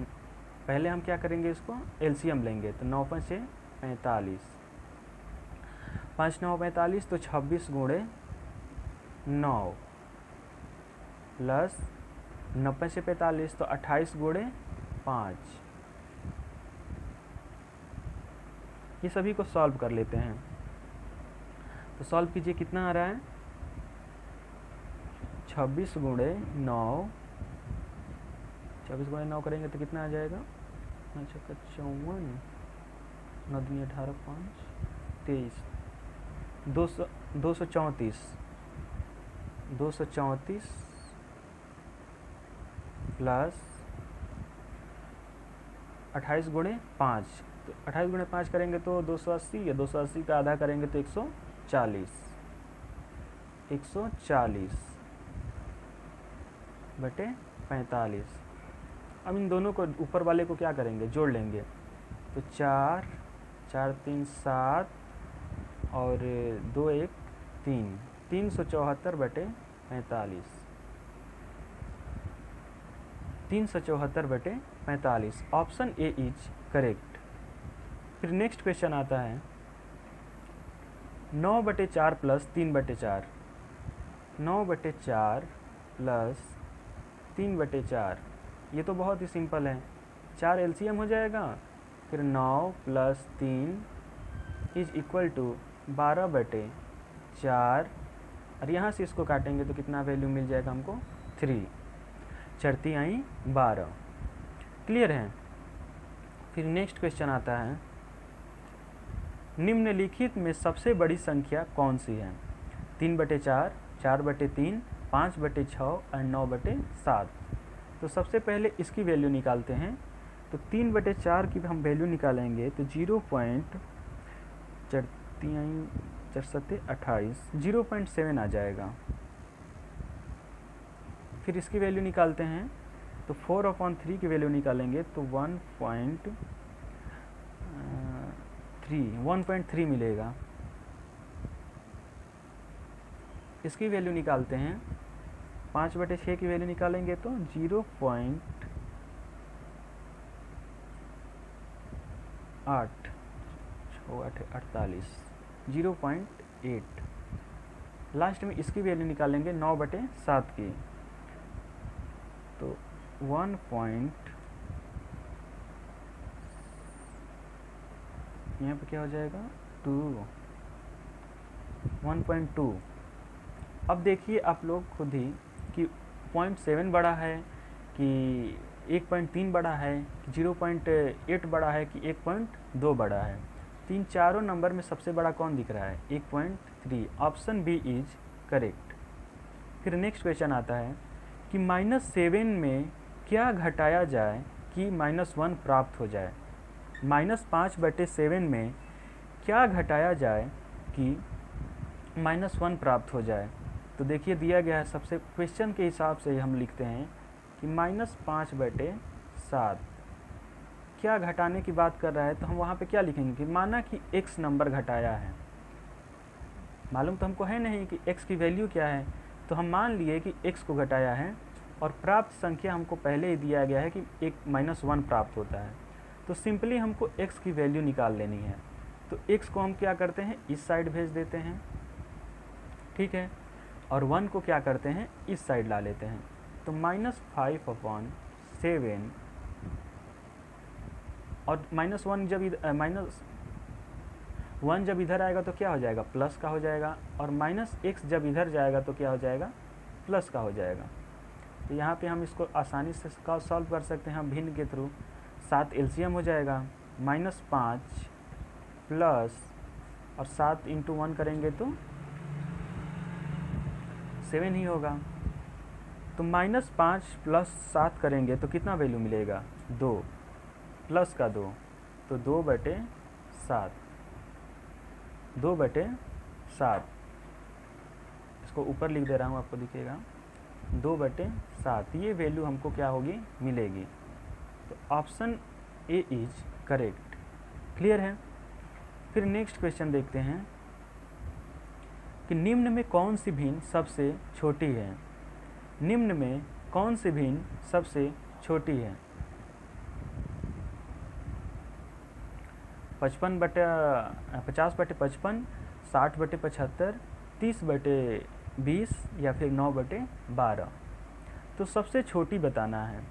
पहले हम क्या करेंगे, इसको एलसीएम लेंगे। तो 9 × 5 = 45, 5 × 9 = 45, तो 26 गुणे 9 प्लस 90 से 45 तो 28 गुणे 5। ये सभी को सॉल्व कर लेते हैं। तो सॉल्व कीजिए, कितना आ रहा है 26 गुणे 9, 26 गुणे 9 करेंगे तो कितना आ जाएगा 54, 9 × 18 = 5, 23, 234 प्लस 28 गुणे 5, तो 28 गुणे 5 करेंगे तो 280, या 280 का आधा करेंगे तो 140, 140/45। अब इन दोनों को, ऊपर वाले को क्या करेंगे, जोड़ लेंगे। तो 4 4 3 7 और 2 1 3, 374/45, 374/45। Option A is correct. फिर नेक्स्ट क्वेश्चन आता है 9/4 प्लस 3/4, 9/4 प्लस 3/4। ये तो बहुत ही सिंपल है, 4 एलसीएम हो जाएगा, फिर 9 प्लस 3 = 12/4, और यहाँ से इसको काटेंगे तो कितना वैल्यू मिल जाएगा हमको 3, 4 × 12। क्लियर है। फिर नेक्स्ट क्वेश्चन आता है, निम्नलिखित में सबसे बड़ी संख्या कौन सी है, 3/4, 4/3, 5/6 और 9/7। तो सबसे पहले इसकी वैल्यू निकालते हैं। तो 3/4 की हम वैल्यू निकालेंगे तो 0.27 आ जाएगा। फिर इसकी वैल्यू निकालते हैं तो 4/3 की वैल्यू निकालेंगे तो 1.3 मिलेगा। इसकी वैल्यू निकालते हैं, 5/6 की वैल्यू निकालेंगे तो 0.8, 48, 0.8। लास्ट में इसकी वैल्यू निकालेंगे 9/7 की, तो 1 यहाँ पे क्या हो जाएगा 1.2। अब देखिए आप लोग खुद ही कि 0.7 बड़ा है कि 1.3 बड़ा है कि 0.8 बड़ा है कि 1.2 बड़ा है। तीन चारों नंबर में सबसे बड़ा कौन दिख रहा है 1.3। Option B is correct. फिर नेक्स्ट क्वेश्चन आता है कि -7 में क्या घटाया जाए कि -1 प्राप्त हो जाए। -5/7 में क्या घटाया जाए कि -1 प्राप्त हो जाए। तो देखिए दिया गया है, सबसे क्वेश्चन के हिसाब से हम लिखते हैं कि -5/7 क्या घटाने की बात कर रहा है। तो हम वहाँ पे क्या लिखेंगे कि माना कि x नंबर घटाया है, मालूम तो हमको है नहीं कि x की वैल्यू क्या है, तो हम मान लिए कि x को घटाया है और प्राप्त संख्या हमको पहले ही दिया गया है कि -1 प्राप्त होता है। तो सिंपली हमको x की वैल्यू निकाल लेनी है। तो x को हम क्या करते हैं इस साइड भेज देते हैं, ठीक है, और 1 को क्या करते हैं इस साइड ला लेते हैं। तो -5/7 और -1 जब इधर आएगा तो क्या हो जाएगा प्लस का हो जाएगा, और -x जब इधर जाएगा तो क्या हो जाएगा प्लस का हो जाएगा। तो यहाँ पे हम इसको आसानी से सॉल्व कर सकते हैं भिन्न के थ्रू। 7 एलसीएम हो जाएगा, -5 प्लस और 7 × 1 करेंगे तो 7 ही होगा। तो -5 प्लस 7 करेंगे तो कितना वैल्यू मिलेगा 2 प्लस का 2, तो 2/7, 2/7। इसको ऊपर लिख दे रहा हूँ, आपको दिखेगा 2/7। ये वैल्यू हमको क्या होगी मिलेगी। तो option A is correct. Clear है। फिर नेक्स्ट क्वेश्चन देखते हैं कि निम्न में कौन सी भिन्न सबसे छोटी है। निम्न में कौन सी भिन्न सबसे छोटी है। 50/55, 60/75, 30/20 या फिर 9/12। तो सबसे छोटी बताना है।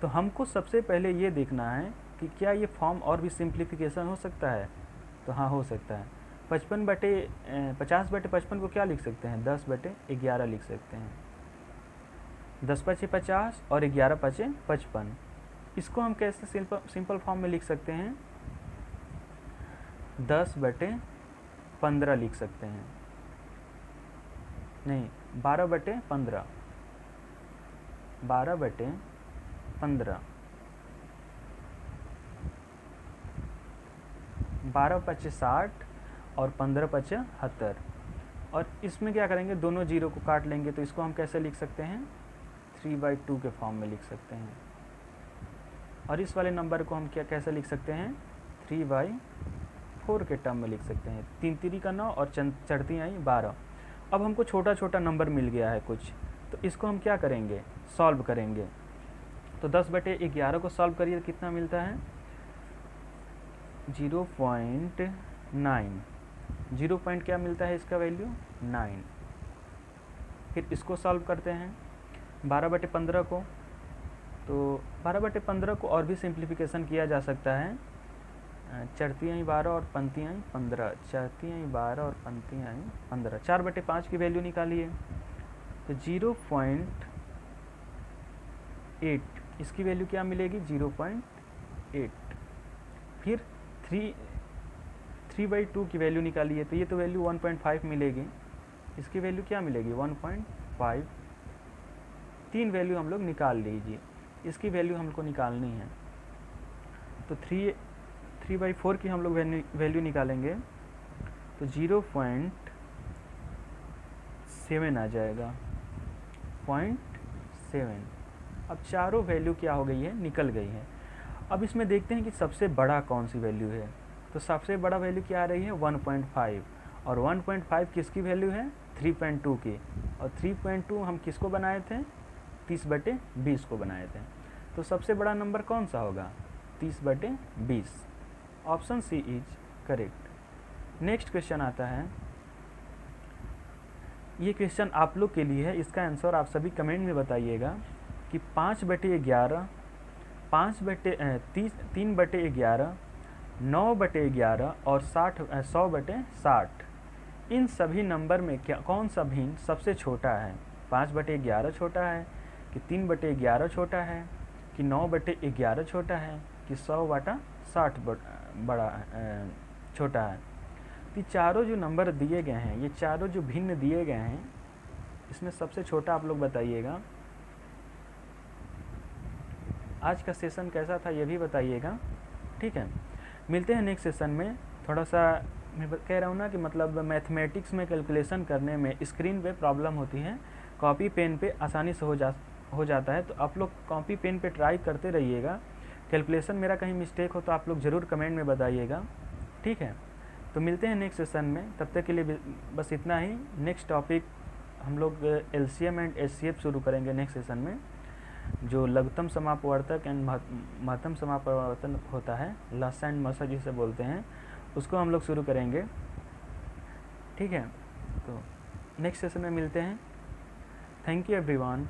तो हमको सबसे पहले ये देखना है कि क्या ये फॉर्म और भी सिंप्लीफिकेशन हो सकता है। तो हाँ, हो सकता है। 50/55 को क्या लिख सकते हैं, 10/11 लिख सकते हैं। 10×5 = 50 और 11×5 = 55। इसको हम कैसे सिंपल फॉर्म में लिख सकते हैं, 10/15 लिख सकते हैं। नहीं, 12/15, 12/15, 12×5 = 60 और 15×5 = 70। और इसमें क्या करेंगे, दोनों जीरो को काट लेंगे। तो इसको हम कैसे लिख सकते हैं, 3/2 के फॉर्म में लिख सकते हैं। और इस वाले नंबर को हम क्या कैसे लिख सकते हैं, 3/4 के टर्म में लिख सकते हैं। 3×3 = 9 और 4×3 = 12। अब हमको छोटा छोटा नंबर मिल गया है कुछ, तो इसको हम क्या करेंगे, सॉल्व करेंगे। तो 10/11 को सॉल्व करिए, कितना मिलता है, 0.9। 0 पॉइंट क्या मिलता है, इसका वैल्यू 9। फिर इसको सॉल्व करते हैं 12/15 को। तो 12/15 को और भी सिंप्लीफिकेशन किया जा सकता है। 4×3 = 12 और 5×3 = 15। 4×3 = 12 और 5×3 = 15। 4/5 की वैल्यू निकालिए, तो 0.8, इसकी वैल्यू क्या मिलेगी, 0.8। फिर 3/2 की वैल्यू निकालिए, तो ये तो वैल्यू 1.5 मिलेगी। इसकी वैल्यू क्या मिलेगी, 1.5। 3 वैल्यू हम लोग निकाल लीजिए, इसकी वैल्यू हमको निकालनी है। तो 3/4 की हम लोग वैल्यू निकालेंगे, तो 0.7 आ जाएगा, 0.7। अब चारों वैल्यू क्या हो गई है, निकल गई है। अब इसमें देखते हैं कि सबसे बड़ा कौन सी वैल्यू है। तो सबसे बड़ा वैल्यू क्या आ रही है, 1.5। और 1.5 किसकी वैल्यू है, 3.2 की। और 3.2 हम किसको बनाए थे, 30/20 को बनाए थे। तो सबसे बड़ा नंबर कौन सा होगा, 30/20। Option C is correct. Next question आता है, ये क्वेश्चन आप लोग के लिए है। इसका आंसर आप सभी कमेंट में बताइएगा कि 5/11, 3/11, 9/11 और 100/60, इन सभी नंबर में क्या कौन सा भिन्न सबसे छोटा है। 5/11 छोटा है, कि 3/11 छोटा है, कि 9/11 छोटा है, कि 100/60 बड़ा छोटा है। तो चारों जो नंबर दिए गए हैं, ये चारों जो भिन्न दिए गए हैं, इसमें सबसे छोटा आप लोग बताइएगा। आज का सेशन कैसा था ये भी बताइएगा, ठीक है। मिलते हैं नेक्स्ट सेशन में। थोड़ा सा मैं कह रहा हूँ ना कि मतलब मैथमेटिक्स में कैलकुलेशन करने में स्क्रीन पे प्रॉब्लम होती है, कॉपी पेन पे आसानी से हो जाता है। तो आप लोग कॉपी पेन पे ट्राई करते रहिएगा। कैलकुलेशन मेरा कहीं मिस्टेक हो तो आप लोग ज़रूर कमेंट में बताइएगा, ठीक है। तो मिलते हैं नेक्स्ट सेशन में, तब तक के लिए बस इतना ही। नेक्स्ट टॉपिक हम लोग LCM एंड HCF शुरू करेंगे नेक्स्ट सेशन में। जो लघुत्तम समापवर्तक एंड महत्तम समापवर्तन होता है, लस एंड मसा जिसे बोलते हैं, उसको हम लोग शुरू करेंगे, ठीक है। तो नेक्स्ट सेशन में मिलते हैं। Thank you everyone.